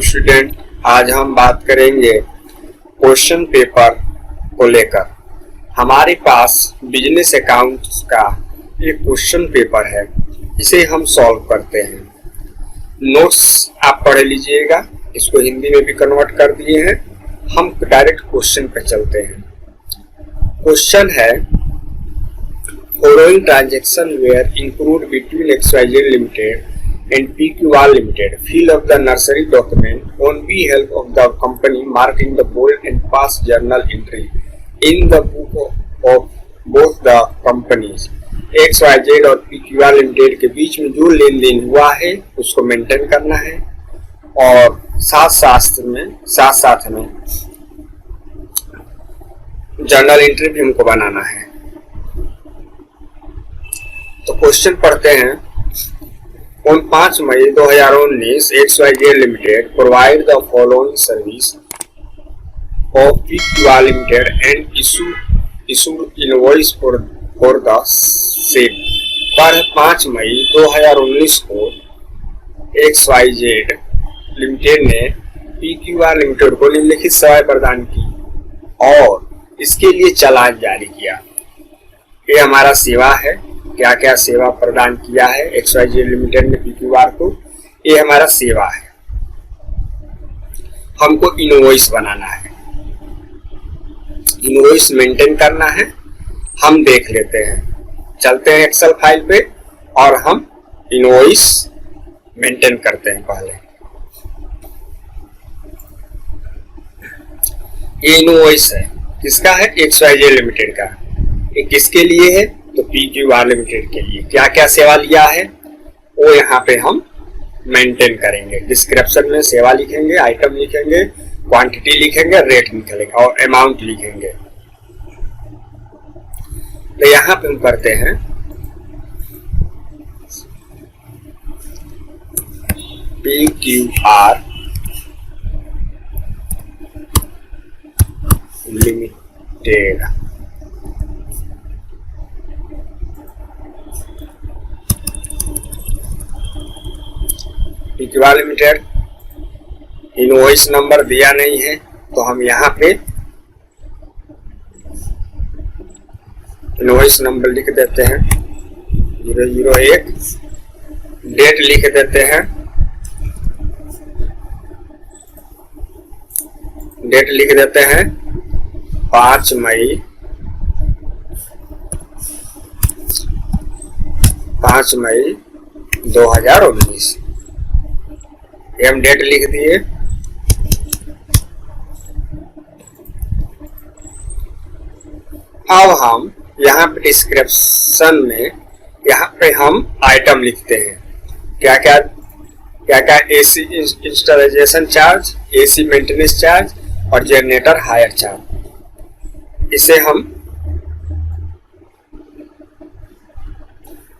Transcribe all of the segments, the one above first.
Student, आज हम बात करेंगे क्वेश्चन पेपर को लेकर। हमारे पास बिजनेस अकाउंट्स का एक क्वेश्चन पेपर है, इसे हम सॉल्व करते हैं। नोट्स आप पढ़ लीजिएगा, इसको हिंदी में भी कन्वर्ट कर दिए हैं। हम डायरेक्ट क्वेश्चन पे चलते हैं। क्वेश्चन है, following transaction were include between XYZ limited and PQR Limited. Fill up the necessary document on behalf of the company, marking the bold and pass journal entry in the book of both the companies. XYZ और PQR Limited के बीच में जो लेन then हुआ है उसको maintain करना है और साथ साथ में जर्नल एंट्री भी हमको बनाना है। तो क्वेश्चन पढ़ते हैं। On 5 May 2019, XYZ Limited provide the following service of PQR Limited and issued invoice for the same। पर 5 मई 2019 को XYZ Limited ने PQR Limited को निम्नलिखित सेवाएं प्रदान की और इसके लिए चालान जारी किया। ये हमारा सेवा है। क्या क्या सेवा प्रदान किया है XYZ लिमिटेड ने PQR को, ये हमारा सेवा है। हमको इनवॉइस बनाना है, इनवॉइस मेंटेन करना है। हम देख लेते हैं, चलते हैं एक्सेल फाइल पे और हम इनवॉइस मेंटेन करते हैं। पहले ये इनवॉइस है, किसका है? XYZ लिमिटेड का। ये किसके लिए है? तो PQR लिमिटेड के लिए। क्या क्या सेवा लिया है वो यहाँ पे हम मेंटेन करेंगे। डिस्क्रिप्शन में सेवा लिखेंगे, आइटम लिखेंगे, क्वांटिटी लिखेंगे, रेट लिखेंगे और अमाउंट लिखेंगे। तो यहाँ पे हम करते हैं PQR limited. PQR limited invoice number दिया नहीं है तो हम यहाँ पे इनवॉइस नंबर लिख देते हैं 001। डेट लिख देते हैं, डेट लिख देते हैं 5 मई 2019। हम डेट लिख दिए। अब हम यहाँ पे डिस्क्रिप्शन में यहाँ पे हम आइटम लिखते हैं। क्या क्या AC installation charge, AC maintenance charge और जनरेटर हायर चार्ज। इसे हम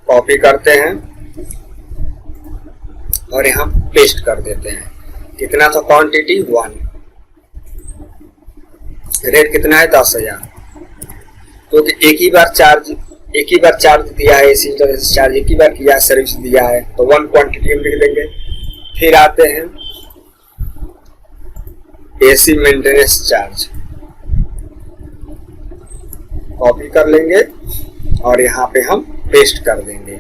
कॉपी करते हैं और यहाँ पेस्ट कर देते हैं। कितना था? क्वांटिटी 1। रेट कितना है? 10,000। तो एक ही बार चार्ज दिया है, AC चार्ज एक ही बार किया, सर्विस दिया है तो 1 क्वांटिटी हम लिख देंगे। फिर आते हैं AC मेंटेनेंस चार्ज, कॉपी कर लेंगे और यहाँ पे हम पेस्ट कर देंगे।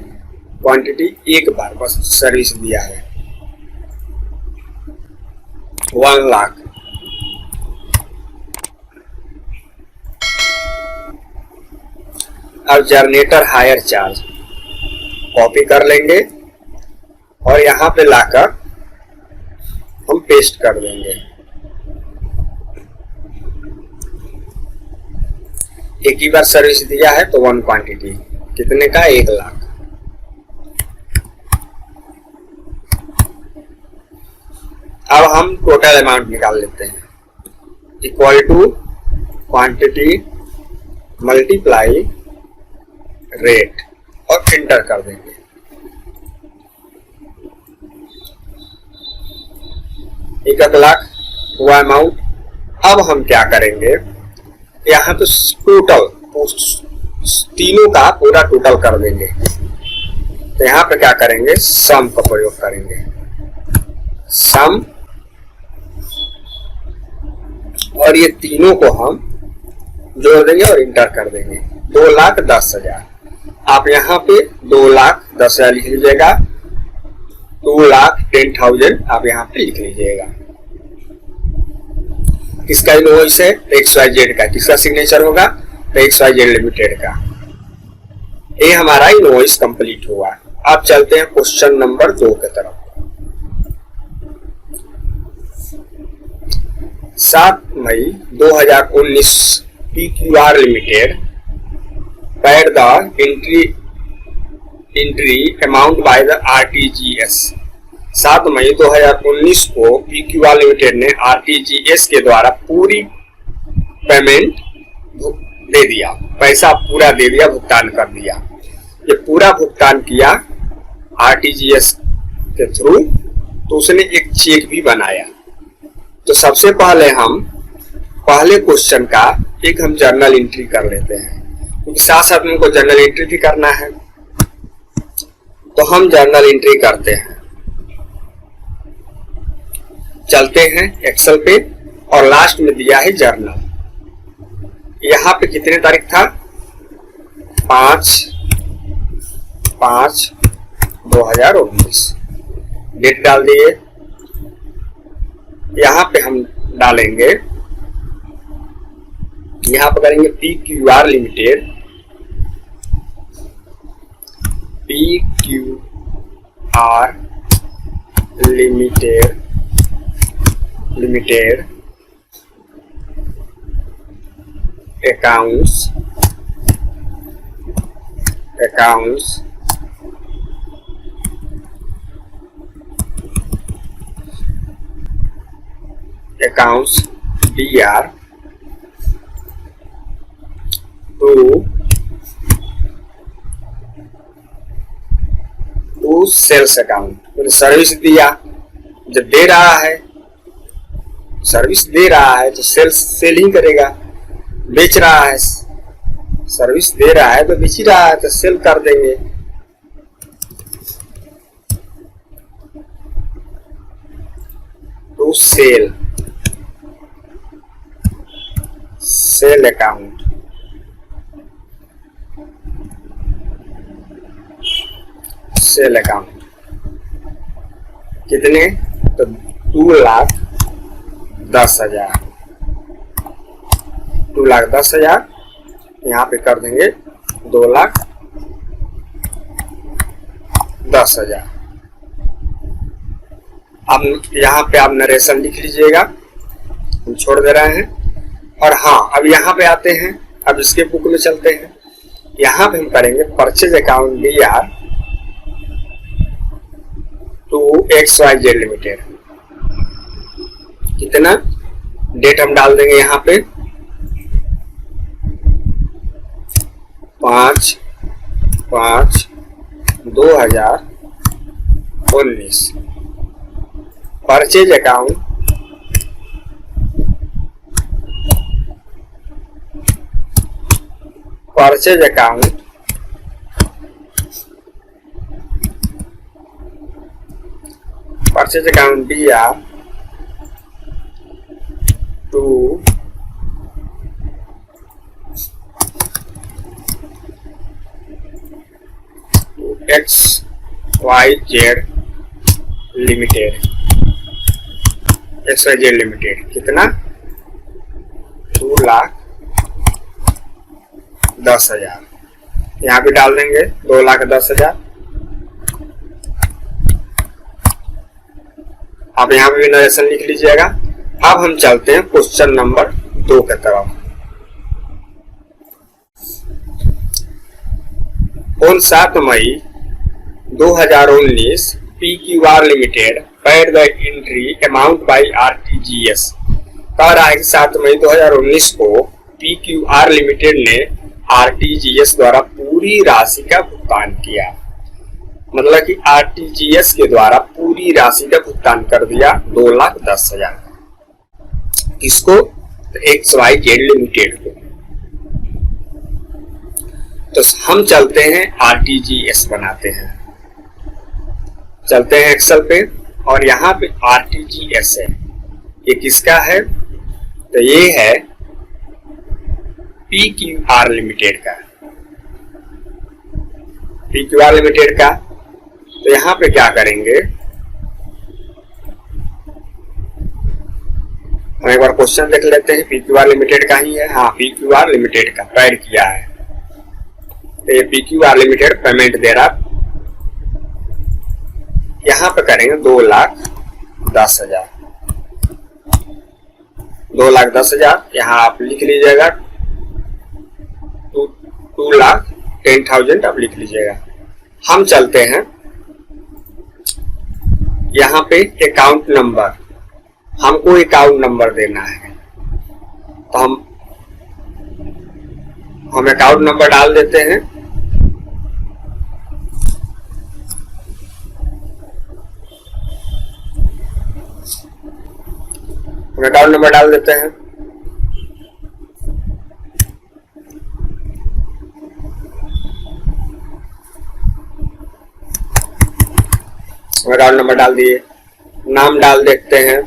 क्वांटिटी एक बार बस सर्विस दिया है 1 लाख। अब जनरेटर हायर चार्ज कॉपी कर लेंगे और यहाँ पे लाकर हम पेस्ट कर देंगे। एक ही बार सर्विस दिया है तो 1 क्वांटिटी, कितने का? 1 लाख। अब हम टोटल अमाउंट निकाल लेते हैं। Equal to quantity multiply rate और एंटर कर देंगे। एक लाख हुआ अमाउंट। अब हम क्या करेंगे, यहाँ पे टोटल तीनों का पूरा टोटल कर देंगे। तो यहाँ पे क्या करेंगे, सम का प्रयोग करेंगे। सम और ये तीनों को हम जोड़ देंगे और इंटर कर देंगे। 2,10,000। आप यहाँ पे 2,10,000 लिख लीजिएगा, 2,10,000 आप यहाँ पे लिख लीजिएगा। किसका इनवॉइस है? XYZ का। किसका सिग्नेचर होगा? XYZ लिमिटेड का। ये हमारा इनवॉइस कंप्लीट हुआ। अब चलते हैं क्वेश्चन नंबर 2 की तरफ। 7 May 2019 PQR limited paid the entry amount by the RTGS। 7 May 2019 को PQR लिमिटेड ने RTGS के द्वारा पूरी पेमेंट दे दिया, पैसा पूरा दे दिया, भुगतान कर दिया। ये पूरा भुगतान किया RTGS के थ्रू, तो उसने एक चेक भी बनाया। तो सबसे पहले हम पहले क्वेश्चन का एक हम जर्नल एंट्री कर लेते हैं, क्योंकि साथ साथ में उनको जर्नल एंट्री भी करना है। तो हम जर्नल एंट्री करते हैं, चलते हैं एक्सेल पे और लास्ट में दिया है जर्नल। यहाँ पे कितने तारीख था? 5/5/2019 डेट डाल दिए। यहाँ पे हम डालेंगे, यहाँ पे करेंगे PQR limited, PQR limited accounts DR to sales account. Service दिया, जब दे रहा है, सर्विस दे रहा है तो सेल ही करेगा। बेच रहा है, सर्विस दे रहा है तो बेच ही रहा है, तो सेल कर देंगे। To sale account, sale account कितने? तो 2,10,000। 2,10,000 यहाँ पे कर देंगे 2,10,000। अब यहाँ पे आप नरेशन लिख लीजिएगा, हम छोड़ दे रहे हैं। और हाँ, अब यहाँ पे आते हैं, अब इसके बुक में चलते हैं। यहाँ पे हम करेंगे purchase account DR to XYZ limited. कितना डेट हम डाल देंगे यहाँ पे? 5/5/2019। Purchase account DR to XYZ limited. कितना? 2,10,000। यहाँ पे डाल देंगे 2,10,000। आप यहाँ पे भी नरेशन लिख लीजिएगा। अब हम चलते हैं क्वेश्चन नंबर 2 की तरफ। on 7 May 2019 PQR limited paid the entry amount by RTGS। कह रहा है कि 7 मई 2019 को PQR लिमिटेड ने RTGS द्वारा पूरी राशि का भुगतान किया। मतलब कि RTGS के द्वारा पूरी राशि का भुगतान कर दिया 2,10,000। किसको? तो XYZ लिमिटेड को। तो हम चलते हैं RTGS बनाते हैं, चलते हैं एक्सेल पे और यहाँ पे RTGS है। ये किसका है? तो ये है PQR लिमिटेड का, PQR लिमिटेड का। तो यहां पे क्या करेंगे, हम एक बार क्वेश्चन देख लेते हैं। PQR लिमिटेड का ही है, हाँ PQR लिमिटेड का पैड किया है। तो ये PQR लिमिटेड पेमेंट दे रहा, यहां पे करेंगे 2,10,000, 2,10,000। यहाँ आप लिख लीजिएगा 2,10,000 आप लिख लीजिएगा। हम चलते हैं यहाँ पे अकाउंट नंबर, हमको अकाउंट नंबर देना है, तो हम अकाउंट नंबर डाल देते हैं। हम अकाउंट नंबर डाल देते हैं। अकाउंट नंबर डाल दिए, नाम डाल देते हैं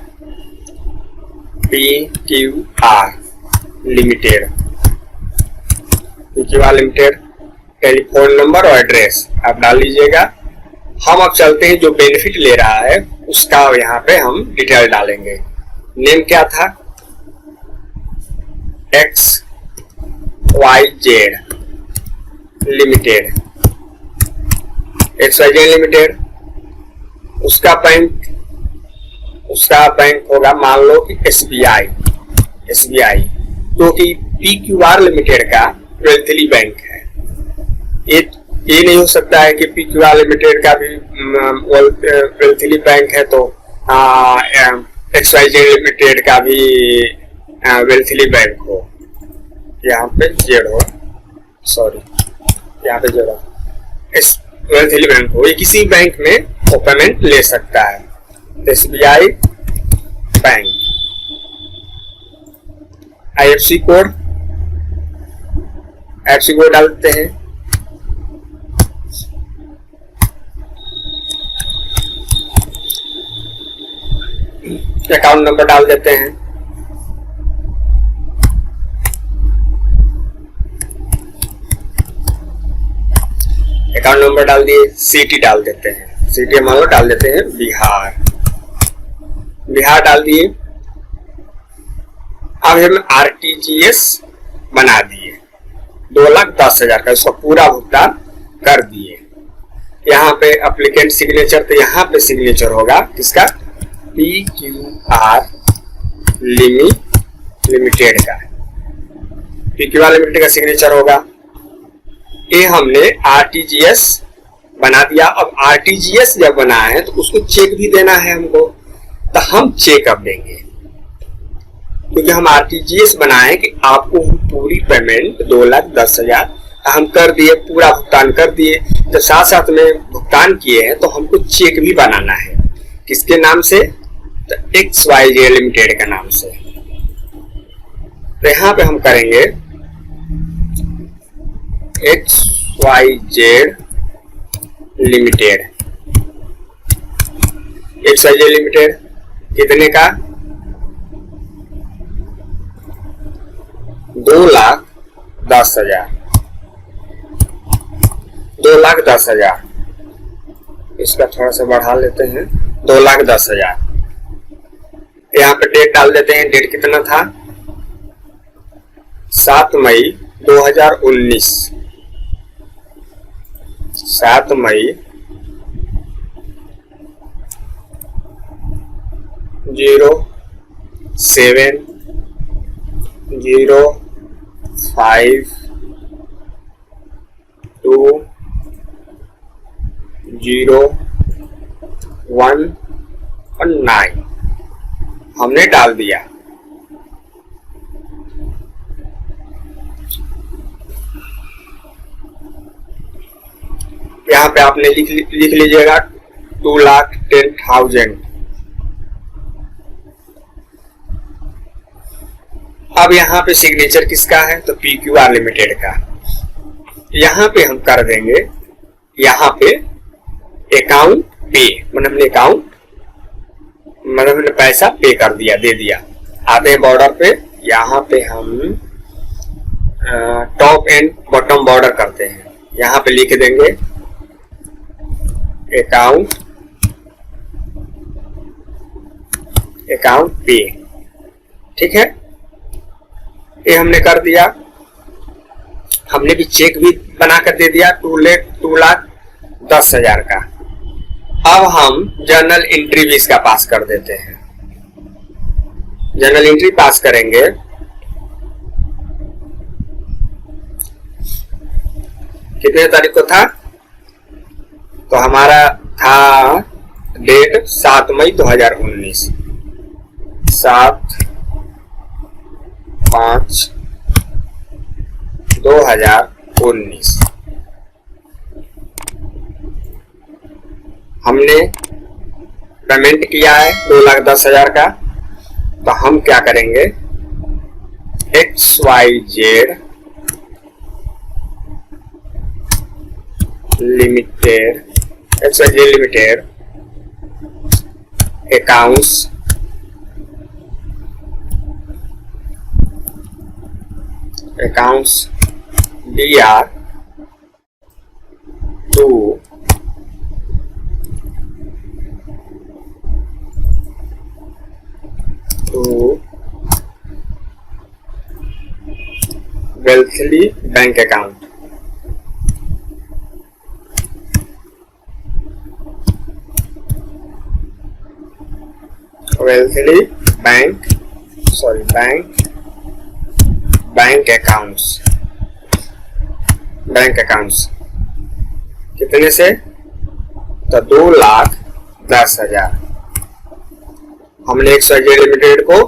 PQR limited, PQR limited. Telephone number और एड्रेस आप डाल लीजिएगा। हम अब चलते हैं जो बेनिफिट ले रहा है उसका यहाँ पे हम डिटेल डालेंगे। नेम क्या था, XYZ लिमिटेड, XYZ लिमिटेड। उसका बैंक होगा मान लो कि SBI, क्योंकि PQR लिमिटेड का वेल्थली बैंक है। ये नहीं हो सकता है कि PQR लिमिटेड का भी वेल्थली बैंक है तो XYZ लिमिटेड का भी वेल्थली बैंक हो। यहाँ पे जेड हो, सॉरी यहाँ पे जेड हो, वेल्थली बैंक हो। ये किसी बैंक में वो पेमेंट ले सकता है। SBI बैंक, IFSC कोड डालते हैं। अकाउंट नंबर डाल देते हैं। अकाउंट नंबर डाल दिए, सिटी डाल देते हैं। सिटी मान लो डाल देते हैं बिहार डाल दिए। अब हम RTGS बना दिए 2,10,000 का, इसका पूरा भुगतान कर दिए। यहाँ पे एप्लीकेंट सिग्नेचर, तो यहाँ पे सिग्नेचर होगा किसका, PQR लिमिटेड का, PQR लिमिटेड का सिग्नेचर होगा। ये हमने RTGS बना दिया। अब RTGS जब बना है तो उसको चेक भी देना है हमको, तो हम चेक अब देंगे, क्योंकि हम RTGS बनाए कि आपको पूरी पेमेंट 2,10,000 हम कर दिए, पूरा भुगतान कर दिए। तो साथ साथ में भुगतान किए हैं तो हमको चेक भी बनाना है। किसके नाम से, तो XYZ लिमिटेड के नाम से। तो यहाँ पे हम करेंगे XYZ लिमिटेड, XYZ लिमिटेड कितने का, 2,10,000, 2,10,000। इसका थोड़ा सा बढ़ा लेते हैं, 2,10,000। यहाँ पे डेट डाल देते हैं। डेट कितना था, 7 मई 2019, 7 मई 07/02/0119 हमने डाल दिया। यहाँ पे आपने लिख लीजिएगा 2,10,000। अब यहाँ पे सिग्नेचर किसका है, तो PQR लिमिटेड का। यहाँ पे हम कर देंगे, यहाँ पे अकाउंट पे, मतलब हमने अकाउंट, मतलब हमने पैसा पे कर दिया, दे दिया। आते हैं बॉर्डर पे, यहाँ पे हम टॉप एंड बॉटम बॉर्डर करते हैं। यहाँ पे लिख देंगे अकाउंट पे। ठीक है, ये हमने कर दिया। हमने भी चेक भी बना कर दे दिया 2,10,000 का। अब हम जर्नल एंट्री भी इसका पास कर देते हैं। जर्नल एंट्री पास करेंगे कितने तारीख को था, तो हमारा था डेट 7 मई 2019, 7/5/2019। हमने पेमेंट किया है 2,10,000 का। तो हम क्या करेंगे, XYZ limited accounts DR to Wealthly bank account. Wealthly bank accounts कितने से, तो 2,10,000 हमने XYZ लिमिटेड को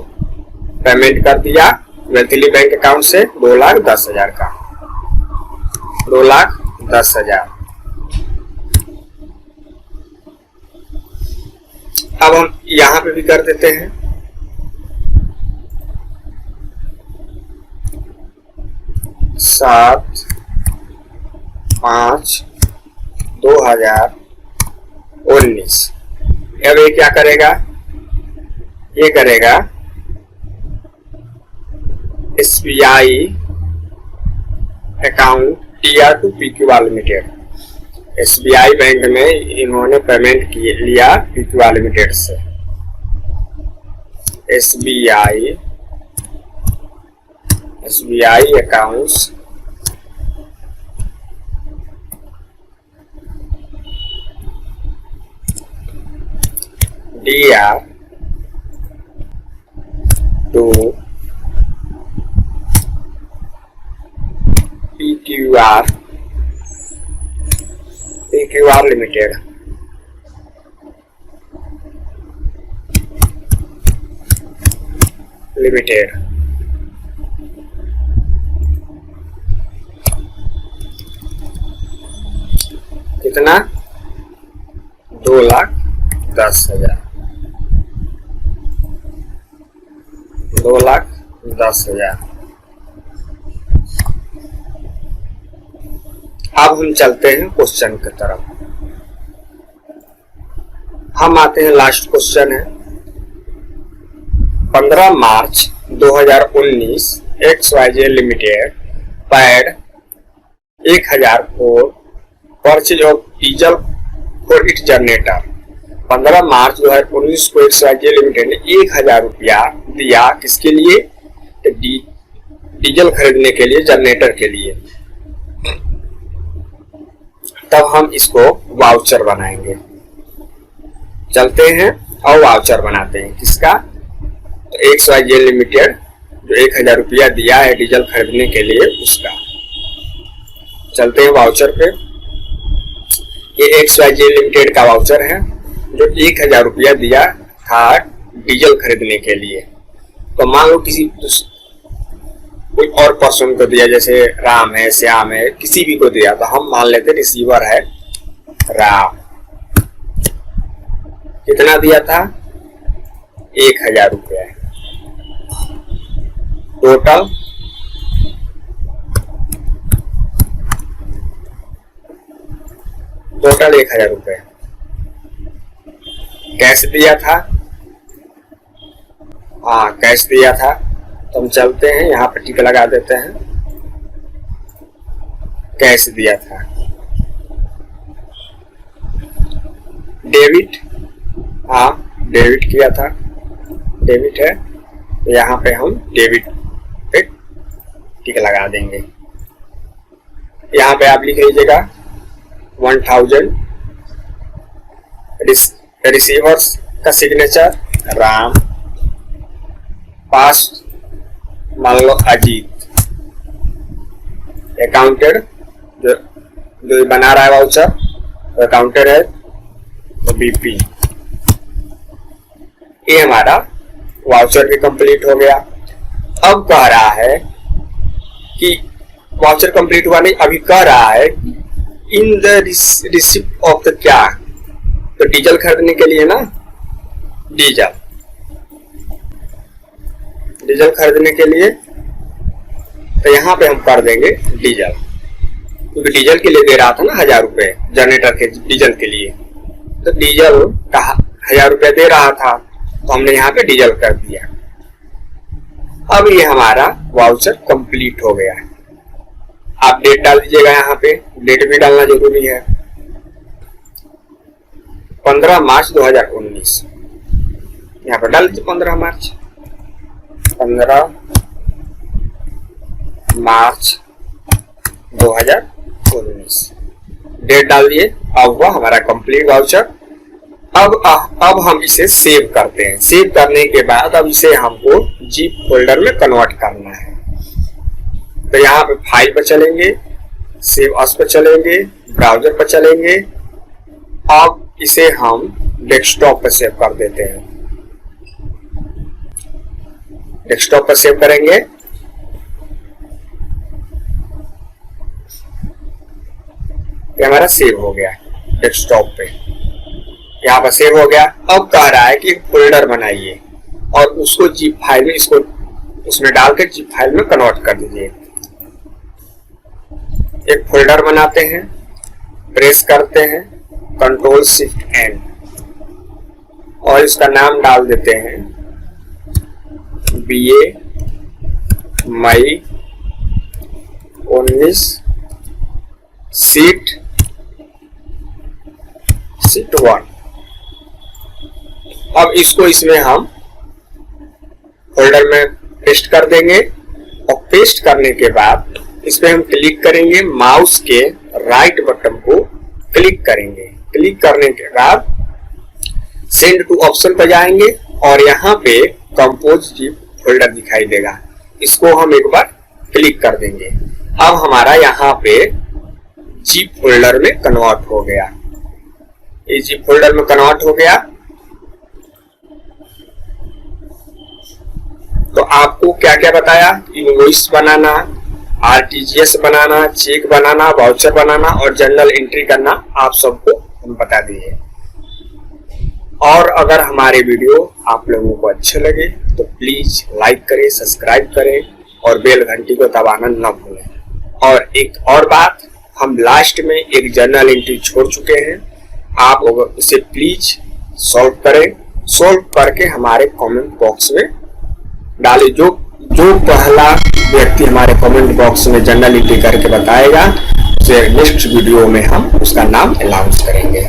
पेमेंट कर दिया वेल्थली बैंक अकाउंट से 2,10,000 का। 2,10,000। अब हम यहां पे भी कर देते हैं। सात 5/2019। अब ये क्या करेगा, ये करेगा SBI account TR to PQR limited. SBI bank में इन्होंने पेमेंट लिया PQR लिमिटेड से। SBI accounts DR to PQR limited. कितना, 2,10,000। 2,10,000। अब हम चलते हैं क्वेश्चन की तरफ। हम आते हैं, लास्ट क्वेश्चन है। 15 मार्च 2019 XYZ limited paid 1,000 for purchase of diesel for it generator. 15 मार्च 2019 को XYZ लिमिटेड ने 1,000 रुपया दिया किसके लिए, डीजल खरीदने के लिए, जनरेटर के लिए। तब हम इसको वाउचर बनाएंगे। चलते हैं और वाउचर बनाते हैं। किसका, तो XYZ लिमिटेड जो 1,000 रुपया दिया है डीजल खरीदने के लिए, उसका। चलते हैं वाउचर पे। ये XYZ लिमिटेड का वाउचर है जो 1,000 रुपया दिया था डीजल खरीदने के लिए। तो मान लो किसी कोई और पर्सन को दिया, जैसे राम है, श्याम है, किसी भी को दिया, तो हम मान लेते रिसीवर है राम। कितना दिया था, 1,000 रुपया। टोटल टोटल 1,000 रुपये। कैश दिया था, हाँ कैश दिया था तो हम चलते हैं, यहाँ पर टिक लगा देते हैं। कैश दिया था, डेबिट, हाँ डेबिट किया था, डेबिट है, तो यहाँ पे हम डेबिट पे टिक लगा देंगे। यहाँ पे आप लिख लीजिएगा 1000, रिसीवर्स का सिग्नेचर राम, पास मान लो अजीत, अकाउंटेड जो बना रहा है वाउचर तो अकाउंटेड है तो बीपी। ये हमारा वाउचर भी कंप्लीट हो गया। अब कह रहा है कि वाउचर कंप्लीट हुआ नहीं, अभी कह रहा है in the receipt of the क्या, तो डीजल खरीदने के लिए ना, डीजल खरीदने के लिए, तो यहाँ पे हम कर देंगे डीजल, क्योंकि डीजल के लिए दे रहा था ना 1000 रुपए जनरेटर के डीजल के लिए, तो डीजल का 1000 रुपए दे रहा था तो हमने यहाँ पे डीजल कर दिया। अब ये हमारा वाउचर कंप्लीट हो गया। आप डेट डाल दीजिएगा, यहाँ पे डेट भी डालना जरूरी है। 15 मार्च 2019 यहाँ पर डाल दीजिए, 15 मार्च 2019 डेट डाल दिए। अब हुआ हमारा कंप्लीट वाउचर। अब हम इसे सेव करते हैं। सेव करने के बाद अब इसे हमको जीप फोल्डर में कन्वर्ट करना है। तो यहाँ पे फाइल पर चलेंगे, सेव अस पर चलेंगे, ब्राउजर पर चलेंगे। अब इसे हम डेस्कटॉप पर सेव कर देते हैं। डेस्कटॉप पर सेव करेंगे। ये हमारा सेव हो गया डेस्कटॉप पे, यहाँ पर सेव हो गया। अब कह रहा है कि एक फोल्डर बनाइए और उसको जीप फाइल में, इसको उसमें डालकर जीप फाइल में कन्वर्ट कर दीजिए। एक फोल्डर बनाते हैं, प्रेस करते हैं कंट्रोल शिफ्ट एन और इसका नाम डाल देते हैं BA मई 19 सीट 1। अब इसको इसमें हम फोल्डर में पेस्ट कर देंगे और पेस्ट करने के बाद इस पे हम क्लिक करेंगे, माउस के राइट बटन को क्लिक करेंगे। क्लिक करने के बाद सेंड टू ऑप्शन पर जाएंगे और यहाँ पे कंपोज जीप फोल्डर दिखाई देगा, इसको हम एक बार क्लिक कर देंगे। अब हमारा यहाँ पे जीप फोल्डर में कन्वर्ट हो गया। ये जीप फोल्डर में कन्वर्ट हो गया। तो आपको क्या क्या बताया, इनवॉइस बनाना, आरटीजीएस बनाना, चेक बनाना, वाउचर बनाना और जर्नल एंट्री करना, आप सबको हम बता दिए। और अगर हमारे वीडियो आप लोगों को अच्छे लगे तो प्लीज लाइक करें, सब्सक्राइब करें और बेल घंटी को दबाना न भूलें। और एक और बात, हम लास्ट में एक जर्नल एंट्री छोड़ चुके हैं, आप उसे प्लीज सॉल्व करें। सॉल्व करके हमारे कमेंट बॉक्स में डाले। जो पहला व्यक्ति हमारे कमेंट बॉक्स में जर्नल एंट्री करके बताएगा, उसे नेक्स्ट वीडियो में हम उसका नाम अनाउंस करेंगे।